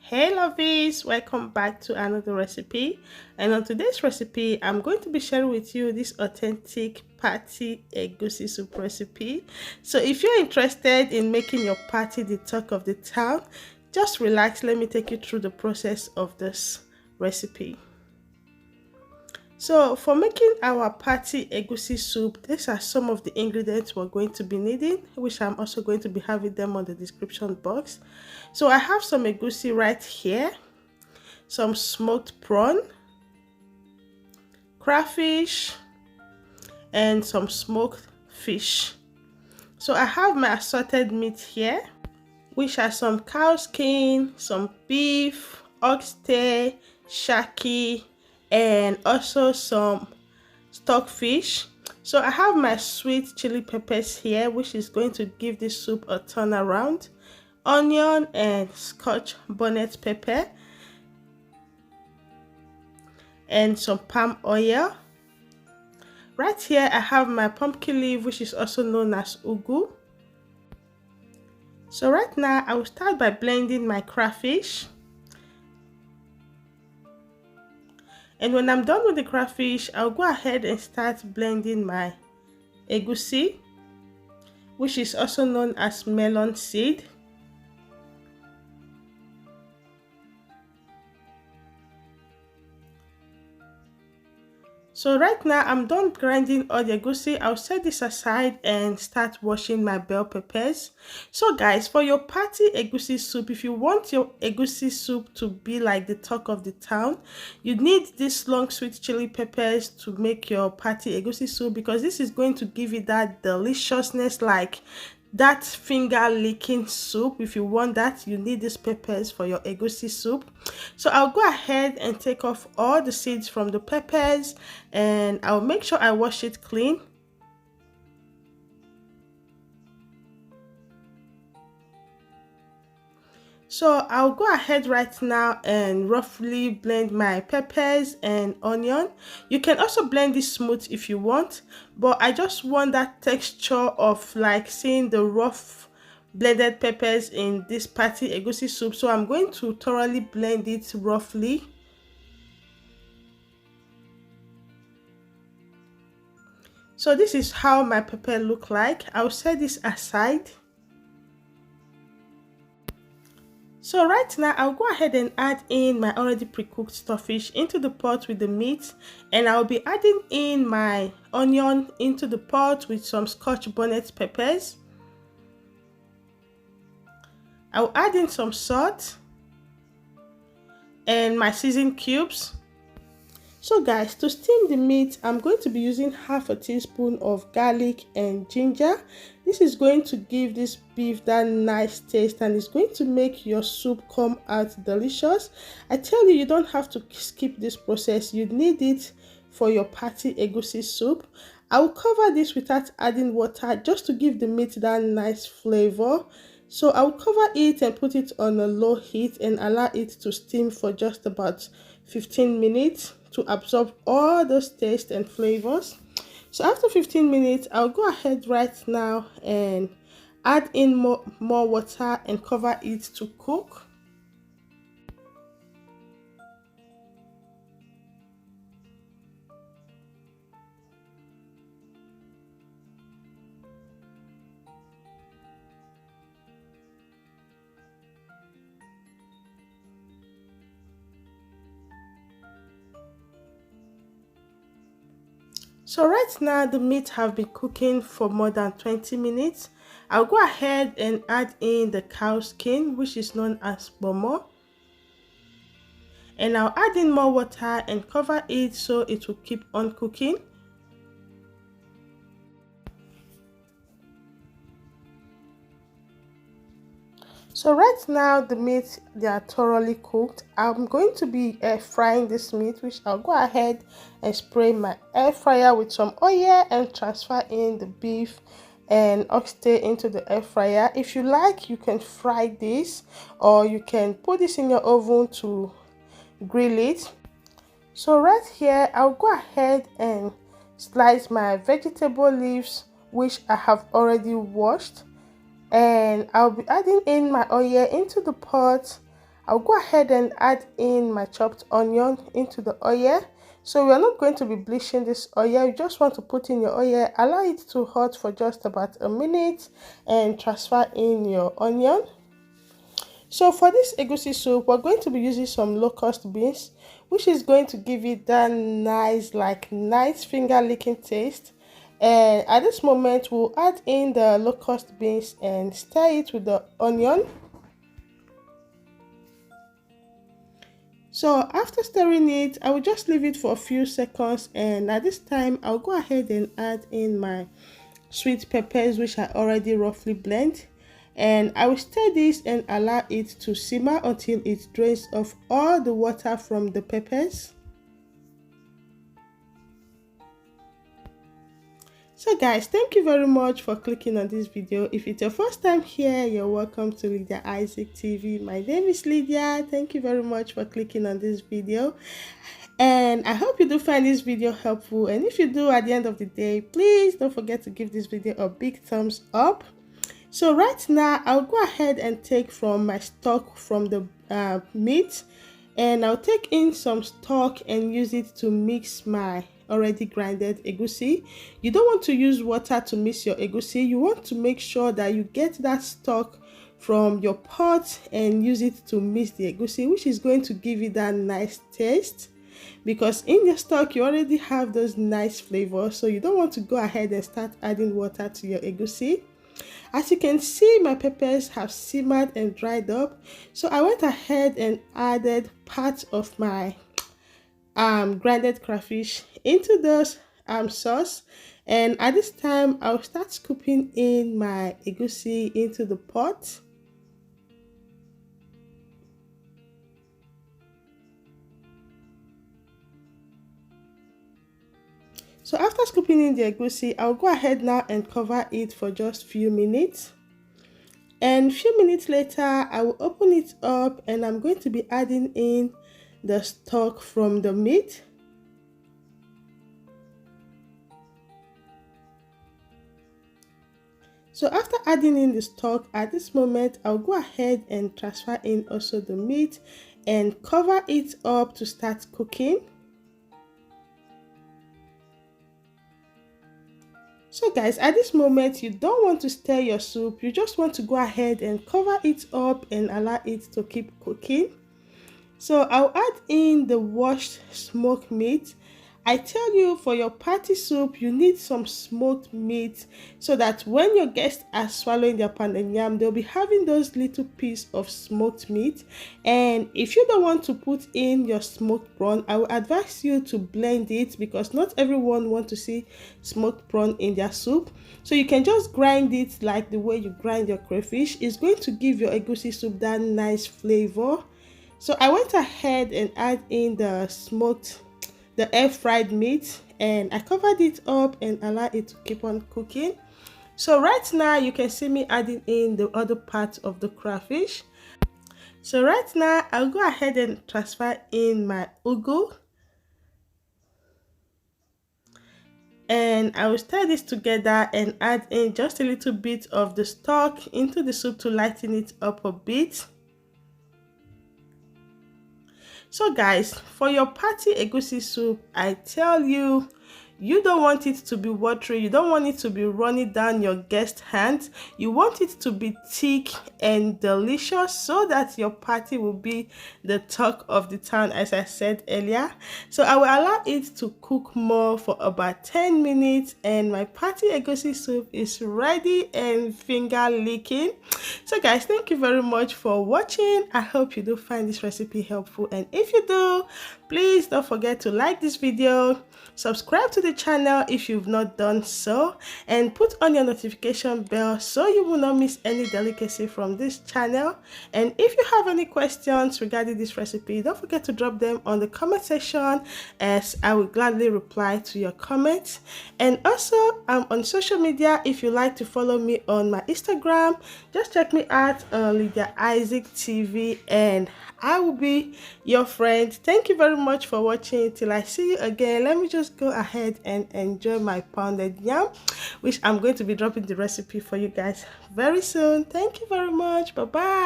Hey lovies, welcome back to another recipe. And on today's recipe I'm going to be sharing with you this authentic party egusi soup recipe. So if you're interested in making your party the talk of the town, just relax, let me take you through the process of this recipe. So for making our party egusi soup, these are some of the ingredients we're going to be needing, which I'm also going to be having them on the description box. So I have some egusi right here, some smoked prawn, crayfish, and some smoked fish. So I have my assorted meat here, which are some cow skin, some beef, oxtail, shaki, and also some stockfish. So I have my sweet chili peppers here, which is going to give this soup a turnaround, onion and scotch bonnet pepper, and some palm oil. Right here I have my pumpkin leaf, which is also known as ugu. So right now I will start by blending my crayfish. And when I'm done with the crayfish, I'll go ahead and start blending my egusi, which is also known as melon seed. So right now I'm done grinding all the egusi. I'll set this aside and start washing my bell peppers. So guys, for your party egusi soup, if you want your egusi soup to be like the talk of the town, you need these long sweet chili peppers to make your party egusi soup, because this is going to give you that deliciousness, like that finger licking soup. If you want that, you need these peppers for your egusi soup. So I'll go ahead and take off all the seeds from the peppers, and I'll make sure I wash it clean. So I'll go ahead right now and roughly blend my peppers and onion. You can also blend this smooth if you want, but I just want that texture of like seeing the rough blended peppers in this party egusi soup. So I'm going to thoroughly blend it roughly. So this is how my pepper look like. I'll set this aside. So right now I'll go ahead and add in my already pre-cooked stockfish into the pot with the meat, and I'll be adding in my onion into the pot with some scotch bonnet peppers. I'll add in some salt and my seasoned cubes. So guys, to steam the meat, I'm going to be using half a teaspoon of garlic and ginger. This is going to give this beef that nice taste, and it's going to make your soup come out delicious. I tell you, you don't have to skip this process. You need it for your party egusi soup. I will cover this without adding water, just to give the meat that nice flavor. So I'll cover it and put it on a low heat and allow it to steam for just about 15 minutes to absorb all those tastes and flavors. So after 15 minutes, I'll go ahead right now and add in more water and cover it to cook. So right now the meat have been cooking for more than 20 minutes. I'll go ahead and add in the cow skin, which is known as bomo, and I'll add in more water and cover it so it will keep on cooking. So right now the meat, they are thoroughly cooked. I'm going to be air frying this meat, which I'll go ahead and spray my air fryer with some oil and transfer in the beef and oxtail into the air fryer. If you like, you can fry this, or you can put this in your oven to grill it. So right here I'll go ahead and slice my vegetable leaves, which I have already washed, and I'll be adding in my oil into the pot. I'll go ahead and add in my chopped onion into the oil. So we are not going to be bleaching this oil. You just want to put in your oil, allow it to hot for just about a minute, and transfer in your onion. So for this egusi soup, we're going to be using some locust beans, which is going to give it that nice finger licking taste. And at this moment, we'll add in the locust beans and stir it with the onion. So after stirring it, I will just leave it for a few seconds, and at this time I'll go ahead and add in my sweet peppers, which I already roughly blend, and I will stir this and allow it to simmer until it drains off all the water from the peppers. So guys, thank you very much for clicking on this video. If it's your first time here, you're welcome to Lydia Isaac TV. My name is Lydia. Thank you very much for clicking on this video, and I hope you do find this video helpful. And if you do, at the end of the day, please don't forget to give this video a big thumbs up. So right now I'll go ahead and take from my stock from the meat, and I'll take in some stock and use it to mix my already grinded egusi. You don't want to use water to mix your egusi. You want to make sure that you get that stock from your pot and use it to mix the egusi, which is going to give you that nice taste, because in your stock you already have those nice flavors. So you don't want to go ahead and start adding water to your egusi. As you can see, my peppers have simmered and dried up, so I went ahead and added part of my grinded crayfish into this sauce, and at this time I'll start scooping in my egusi into the pot. So after scooping in the egusi, I'll go ahead now and cover it for just few minutes, and few minutes later I will open it up and I'm going to be adding in the stock from the meat. So after adding in the stock, at this moment I'll go ahead and transfer in also the meat and cover it up to start cooking. So guys, at this moment you don't want to stir your soup, you just want to go ahead and cover it up and allow it to keep cooking. So I'll add in the washed smoked meat. I tell you, for your party soup, you need some smoked meat so that when your guests are swallowing their pounded yam, they'll be having those little pieces of smoked meat. And if you don't want to put in your smoked prawn, I will advise you to blend it, because not everyone wants to see smoked prawn in their soup. So you can just grind it like the way you grind your crayfish. It's going to give your egusi soup that nice flavor. So I went ahead and add in the air fried meat, and I covered it up and allowed it to keep on cooking. So right now you can see me adding in the other part of the crayfish. So right now I'll go ahead and transfer in my ugu, and I will stir this together and add in just a little bit of the stock into the soup to lighten it up a bit. So guys, for your party egusi soup, I tell you, you don't want it to be watery, you don't want it to be running down your guest hands. You want it to be thick and delicious so that your party will be the talk of the town, as I said earlier. So I will allow it to cook more for about 10 minutes and my party egusi soup is ready and finger licking. So guys, thank you very much for watching. I hope you do find this recipe helpful, and if you do, please don't forget to like this video, subscribe to the channel if you've not done so, and put on your notification bell so you will not miss any delicacy from this channel. And if you have any questions regarding this recipe, don't forget to drop them on the comment section, as I will gladly reply to your comments. And also, I'm on social media. If you like to follow me on my Instagram, just check me out on Lydia Isaac TV and I will be your friend. Thank you very much for watching. Till I see you again, let me just go ahead and enjoy my pounded yam, which I'm going to be dropping the recipe for you guys very soon. Thank you very much. Bye bye.